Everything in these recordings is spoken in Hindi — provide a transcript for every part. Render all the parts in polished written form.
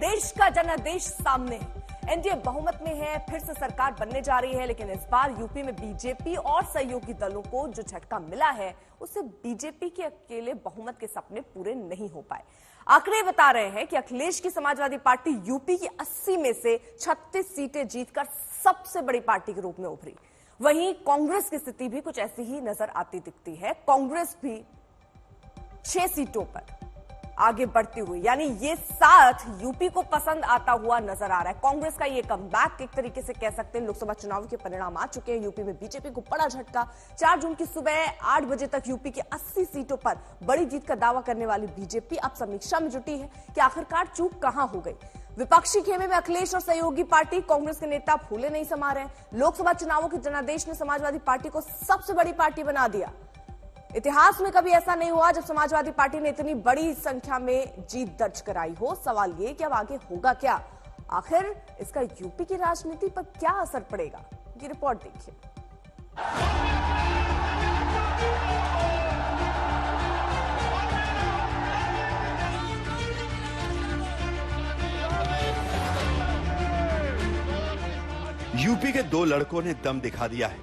देश का जनादेश सामने है। एनडीए बहुमत में है, फिर से सरकार बनने जा रही है, लेकिन इस बार यूपी में बीजेपी और सहयोगी दलों को जो झटका मिला है उससे बीजेपी के अकेले बहुमत के सपने पूरे नहीं हो पाए। आंकड़े बता रहे हैं कि अखिलेश की समाजवादी पार्टी यूपी की 80 में से 36 सीटें जीतकर सबसे बड़ी पार्टी के रूप में उभरी। वहीं कांग्रेस की स्थिति भी कुछ ऐसी ही नजर आती दिखती है। कांग्रेस भी 6 सीटों पर आगे बढ़ती हुई, यानी ये साथ यूपी को पसंद आता हुआ नजर आ रहा है। कांग्रेस का ये कमबैक एक तरीके से कह सकते हैं। लोकसभा चुनाव के परिणाम आ चुके हैं, यूपी में बीजेपी को बड़ा झटका। 4 जून की सुबह 8 बजे तक यूपी की 80 सीटों पर बड़ी जीत का दावा करने वाली बीजेपी अब समीक्षा में जुटी है कि आखिरकार चूक कहां हो गई। विपक्षी खेमे में अखिलेश और सहयोगी पार्टी कांग्रेस के नेता फूले नहीं समा रहे। लोकसभा चुनावों के जनादेश ने समाजवादी पार्टी को सबसे बड़ी पार्टी बना दिया। इतिहास में कभी ऐसा नहीं हुआ जब समाजवादी पार्टी ने इतनी बड़ी संख्या में जीत दर्ज कराई हो। सवाल ये कि अब आगे होगा क्या, आखिर इसका यूपी की राजनीति पर क्या असर पड़ेगा, ये रिपोर्ट देखिए। यूपी के 2 लड़कों ने दम दिखा दिया है,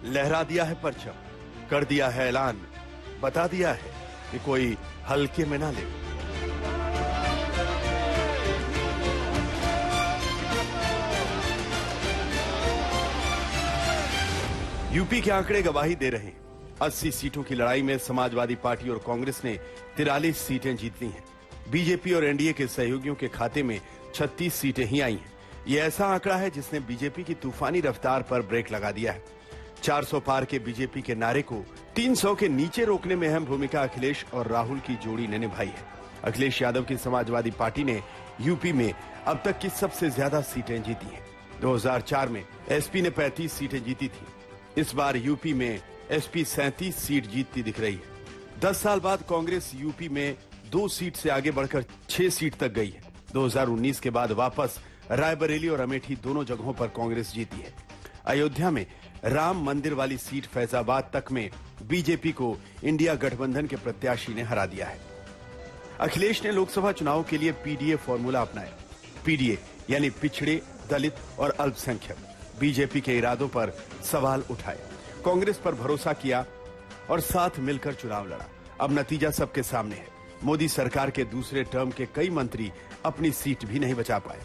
लहरा दिया है परचम, कर दिया है ऐलान, बता दिया है कि कोई हल्के में ना ले। यूपी के आंकड़े गवाही दे रहे हैं। 80 सीटों की लड़ाई में समाजवादी पार्टी और कांग्रेस ने 43 सीटें जीत ली हैं। बीजेपी और एनडीए के सहयोगियों के खाते में 36 सीटें ही आई हैं। यह ऐसा आंकड़ा है जिसने बीजेपी की तूफानी रफ्तार पर ब्रेक लगा दिया है। 400 पार के बीजेपी के नारे को 300 के नीचे रोकने में अहम भूमिका अखिलेश और राहुल की जोड़ी ने निभाई है। अखिलेश यादव की समाजवादी पार्टी ने यूपी में अब तक की सबसे ज्यादा सीटें जीती हैं। 2004 में एसपी ने 35 सीटें जीती थी। इस बार यूपी में एसपी 37 सीट जीतती दिख रही है। 10 साल बाद कांग्रेस यूपी में 2 सीट से आगे बढ़कर 6 सीट तक गई है। 2019 के बाद वापस रायबरेली और अमेठी दोनों जगहों पर कांग्रेस जीती है। अयोध्या में राम मंदिर वाली सीट फैजाबाद तक में बीजेपी को इंडिया गठबंधन के प्रत्याशी ने हरा दिया है। अखिलेश ने लोकसभा चुनाव के लिए पीडीए फॉर्मूला अपनाया। पीडीए यानी पिछड़े, दलित और अल्पसंख्यक। बीजेपी के इरादों पर सवाल उठाए, कांग्रेस पर भरोसा किया और साथ मिलकर चुनाव लड़ा। अब नतीजा सबके सामने है। मोदी सरकार के दूसरे टर्म के कई मंत्री अपनी सीट भी नहीं बचा पाए।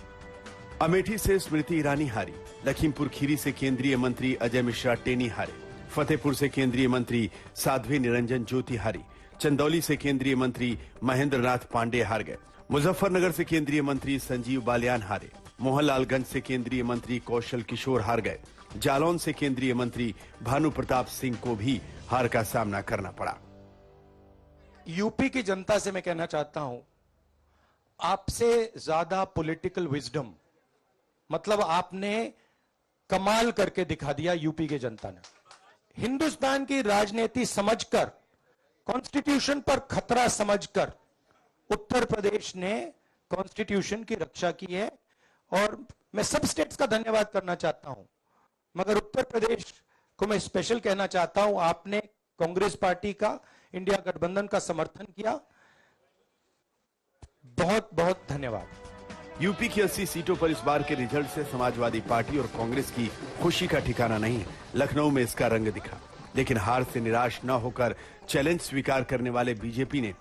अमेठी से स्मृति ईरानी हारी, लखीमपुर खीरी से केंद्रीय मंत्री अजय मिश्रा टेनी हारे, फतेहपुर से केंद्रीय मंत्री साध्वी निरंजन ज्योति हारी, चंदौली से केंद्रीय मंत्री महेंद्र नाथ पांडे हार गए, मुजफ्फरनगर से केंद्रीय मंत्री संजीव बालियान हारे, मोहनलालगंज से केंद्रीय मंत्री कौशल किशोर हार गए, जालौन से केंद्रीय मंत्री भानु प्रताप सिंह को भी हार का सामना करना पड़ा। यूपी की जनता से मैं कहना चाहता हूं, आपसे ज्यादा पॉलिटिकल विजडम, मतलब आपने कमाल करके दिखा दिया यूपी के जनता ने। हिंदुस्तान की राजनीति समझकर, कॉन्स्टिट्यूशन पर खतरा समझकर उत्तर प्रदेश ने कॉन्स्टिट्यूशन की रक्षा की है। और मैं सब स्टेट्स का धन्यवाद करना चाहता हूं, मगर उत्तर प्रदेश को मैं स्पेशल कहना चाहता हूं, आपने कांग्रेस पार्टी का, इंडिया गठबंधन का समर्थन किया। बहुत बहुत धन्यवाद। यूपी की 80 सीटों पर इस बार के रिजल्ट से समाजवादी पार्टी और कांग्रेस की खुशी का ठिकाना नहीं है। लखनऊ में इसका रंग दिखा, लेकिन हार से निराश न होकर चैलेंज स्वीकार करने वाले बीजेपी ने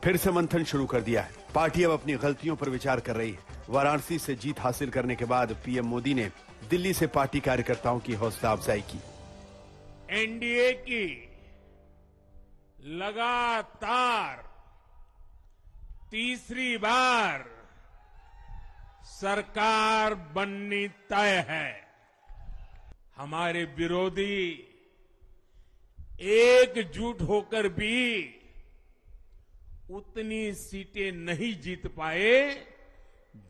फिर से मंथन शुरू कर दिया है। पार्टी अब अपनी गलतियों पर विचार कर रही है। वाराणसी से जीत हासिल करने के बाद पीएम मोदी ने दिल्ली से पार्टी कार्यकर्ताओं की हौसला अफजाई की। एनडीए की लगातार तीसरी बार सरकार बननी तय है। हमारे विरोधी एकजुट होकर भी उतनी सीटें नहीं जीत पाए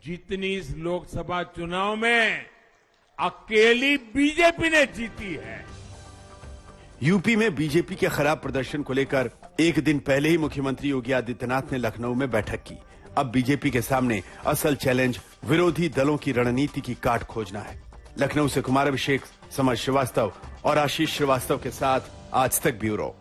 जितनी इस लोकसभा चुनाव में अकेली बीजेपी ने जीती है। यूपी में बीजेपी के खराब प्रदर्शन को लेकर एक दिन पहले ही मुख्यमंत्री योगी आदित्यनाथ ने लखनऊ में बैठक की। अब बीजेपी के सामने असल चैलेंज विरोधी दलों की रणनीति की काट खोजना है। लखनऊ से कुमार अभिषेक, समर श्रीवास्तव और आशीष श्रीवास्तव के साथ आज तक ब्यूरो।